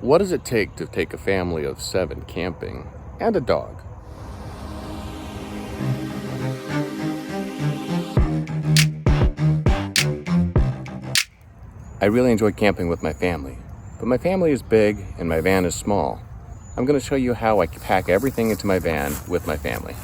What does it take to take a family of 7 camping and a dog? I really enjoy camping with my family, but my family is big and my van is small. I'm going to show you how I pack everything into my van with my family.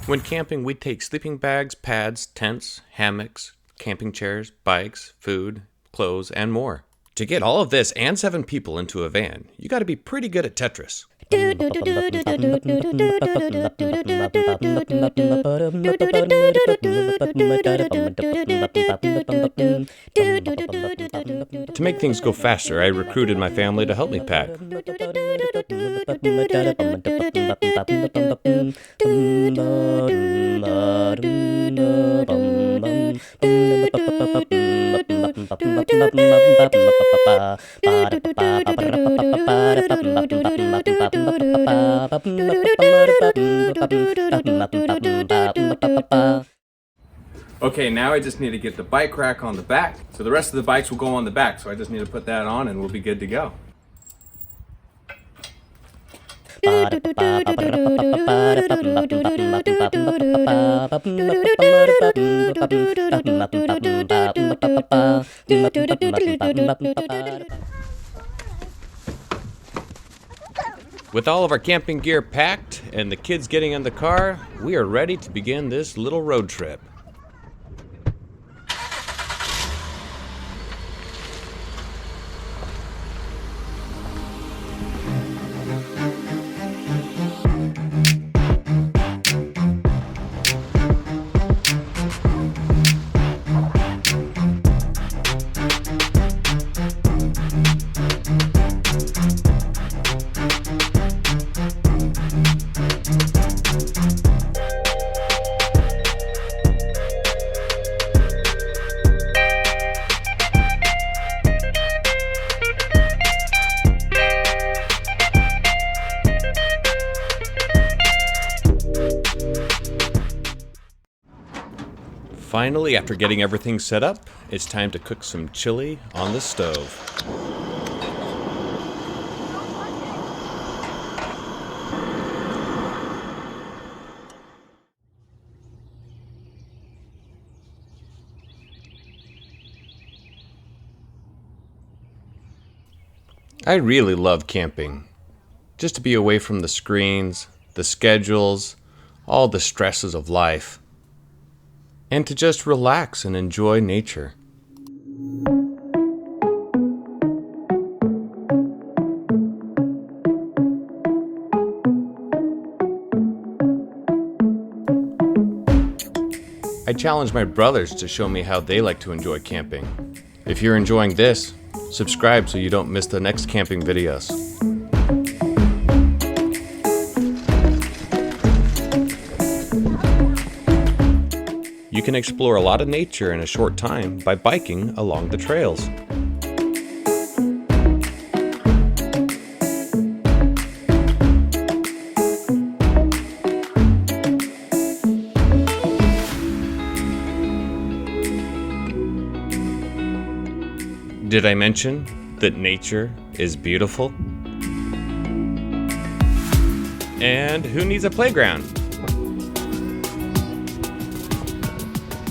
When camping, we take sleeping bags, pads, tents, hammocks, camping chairs, bikes, food, clothes, and more. To get all of this and 7 people into a van, you gotta be pretty good at Tetris. To make things go faster, I recruited my family to help me pack. Okay, now I just need to get the bike rack on the back. So the rest of the bikes will go on the back. So I just need to put that on and we'll be good to go. With all of our camping gear packed and the kids getting in the car, we are ready to begin this little road trip. Finally, after getting everything set up, it's time to cook some chili on the stove. I really love camping. Just to be away from the screens, the schedules, all the stresses of life. And to just relax and enjoy nature. I challenge my brothers to show me how they like to enjoy camping. If you're enjoying this, subscribe so you don't miss the next camping videos. You can explore a lot of nature in a short time by biking along the trails. Did I mention that nature is beautiful? And who needs a playground?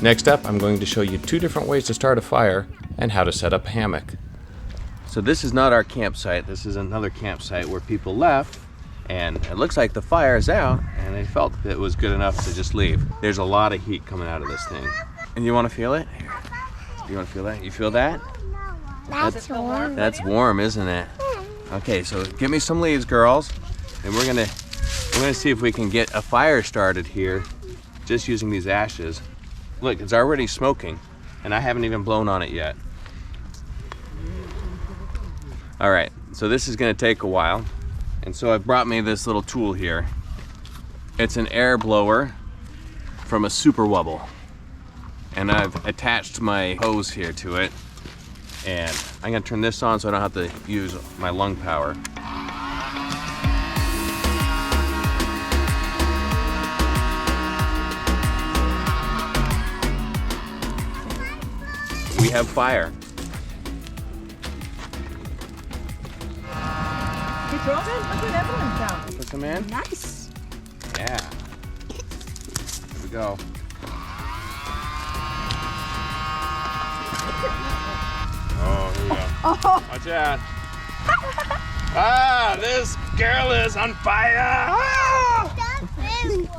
Next up, I'm going to show you 2 different ways to start a fire and how to set up a hammock. So this is not our campsite. This is another campsite where people left, and it looks like the fire is out, and they felt that it was good enough to just leave. There's a lot of heat coming out of this thing. And you want to feel it? Here. You want to feel that? You feel that? That's warm. That's warm, isn't it? Okay, so give me some leaves, girls, and we're gonna see if we can get a fire started here just using these ashes. Look, it's already smoking, and I haven't even blown on it yet. All right, so this is gonna take a while, and so I've brought me this little tool here. It's an air blower from a Super Wubble, and I've attached my hose here to it, and I'm gonna turn this on so I don't have to use my lung power. We have fire. You drove it? Look what Evelyn found. Put some in? Nice. Yeah. Here we go. Oh, here we go. Watch out. Ah, this girl is on fire. Ah! That's very good.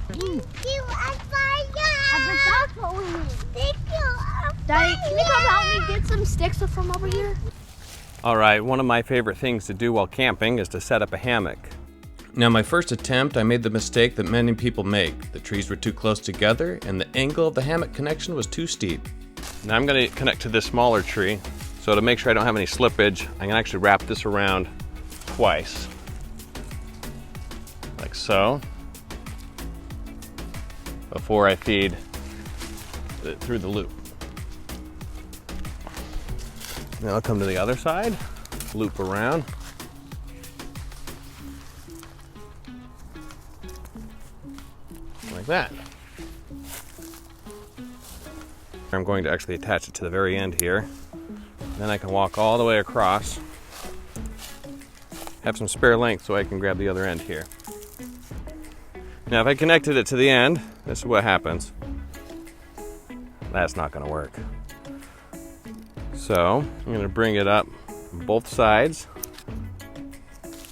Thank you, on fire. Thank you, Daddy, can you come help me get some sticks from over here? All right, one of my favorite things to do while camping is to set up a hammock. Now, my first attempt, I made the mistake that many people make. The trees were too close together and the angle of the hammock connection was too steep. Now I'm gonna connect to this smaller tree. So to make sure I don't have any slippage, I'm gonna actually wrap this around twice. Like so. Before I feed it through the loop. Now I'll come to the other side, loop around. Like that. I'm going to actually attach it to the very end here. Then I can walk all the way across. Have some spare length so I can grab the other end here. Now if I connected it to the end, this is what happens. That's not gonna work. So I'm gonna bring it up on both sides.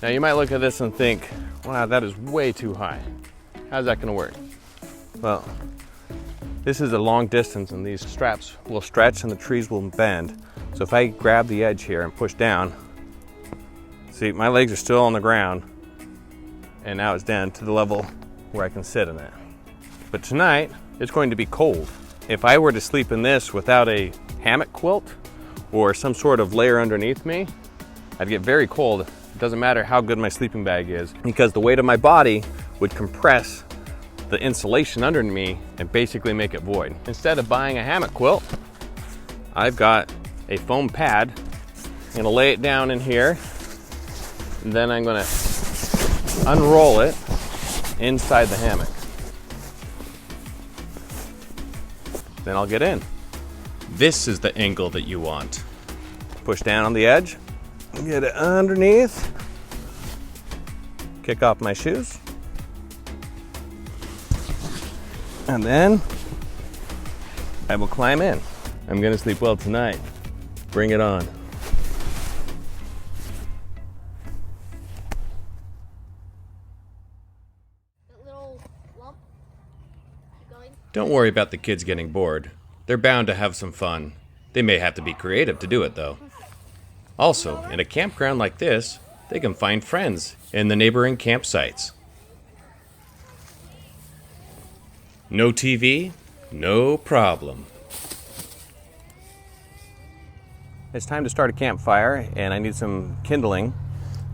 Now you might look at this and think, wow, that is way too high. How's that gonna work? Well, this is a long distance and these straps will stretch and the trees will bend. So if I grab the edge here and push down, see, my legs are still on the ground and now it's down to the level where I can sit in it. But tonight, it's going to be cold. If I were to sleep in this without a hammock quilt or some sort of layer underneath me, I'd get very cold. It doesn't matter how good my sleeping bag is because the weight of my body would compress the insulation under me and basically make it void. Instead of buying a hammock quilt, I've got a foam pad. I'm gonna lay it down in here, and then I'm gonna unroll it inside the hammock. Then I'll get in. This is the angle that you want. Push down on the edge, get it underneath, kick off my shoes, and then I will climb in. I'm gonna sleep well tonight. Bring it on. Little lump. Going. Don't worry about the kids getting bored. They're bound to have some fun. They may have to be creative to do it though. Also, in a campground like this, they can find friends in the neighboring campsites. No TV? No problem. It's time to start a campfire and I need some kindling.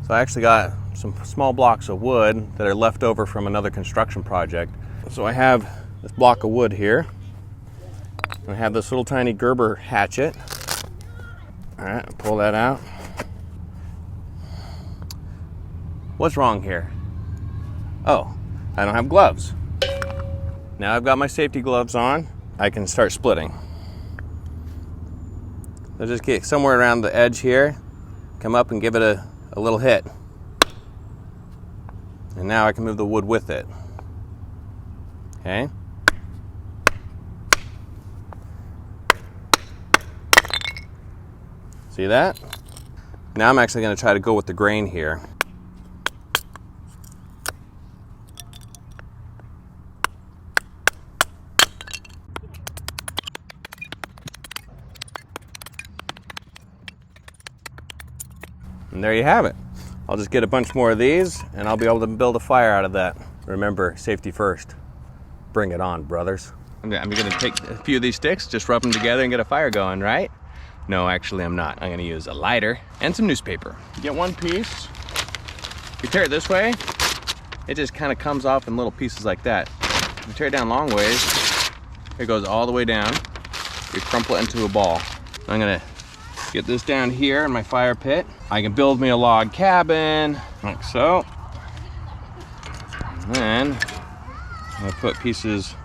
So I actually got some small blocks of wood that are left over from another construction project. So I have this block of wood here. And I have this little tiny Gerber hatchet. All right, pull that out. What's wrong here? Oh, I don't have gloves. Now I've got my safety gloves on, I can start splitting. So just get somewhere around the edge here, come up and give it a little hit. And now I can move the wood with it. Okay? See that? Now I'm actually going to try to go with the grain here. And there you have it. I'll just get a bunch more of these and I'll be able to build a fire out of that. Remember, safety first. Bring it on, brothers. I'm gonna take a few of these sticks, just rub them together and get a fire going, right? No, actually I'm not. I'm gonna use a lighter and some newspaper. You get one piece, you tear it this way, it just kind of comes off in little pieces like that. If you tear it down long ways, it goes all the way down. You crumple it into a ball. I'm gonna get this down here in my fire pit. I can build me a log cabin, like so. And then I'm gonna put pieces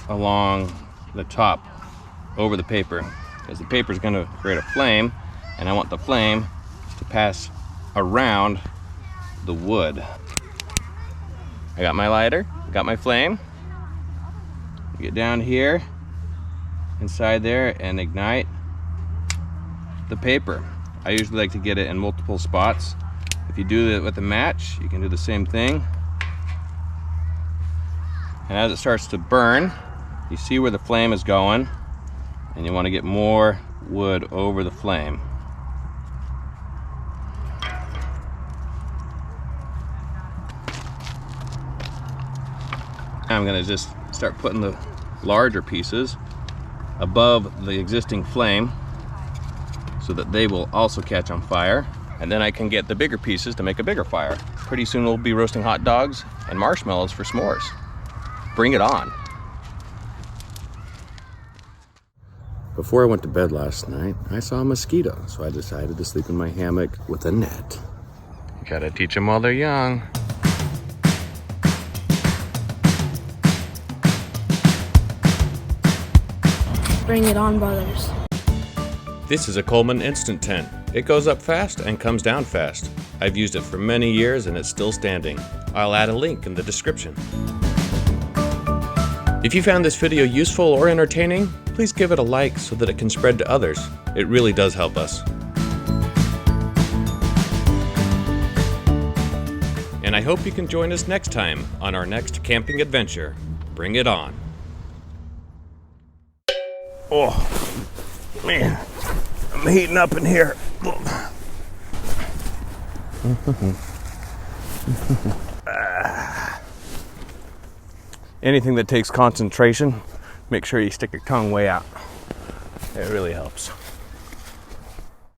along the top over the paper, because the paper is gonna create a flame, and I want the flame pass around the wood. I got my lighter, got my flame. Get down here, inside there, and ignite the paper. I usually like to get it in multiple spots. If you do it with a match, you can do the same thing. And as it starts to burn, you see where the flame is going, and you want to get more wood over the flame. Now I'm going to just start putting the larger pieces above the existing flame so that they will also catch on fire, and then I can get the bigger pieces to make a bigger fire. Pretty soon we'll be roasting hot dogs and marshmallows for s'mores. Bring it on. Before I went to bed last night, I saw a mosquito, so I decided to sleep in my hammock with a net. You gotta teach them while they're young. Bring it on, brothers. This is a Coleman Instant Tent. It goes up fast and comes down fast. I've used it for many years and it's still standing. I'll add a link in the description. If you found this video useful or entertaining, please give it a like so that it can spread to others. It really does help us. And I hope you can join us next time on our next camping adventure. Bring it on. Oh, man, I'm heating up in here. Anything that takes concentration, make sure you stick your tongue way out. It really helps.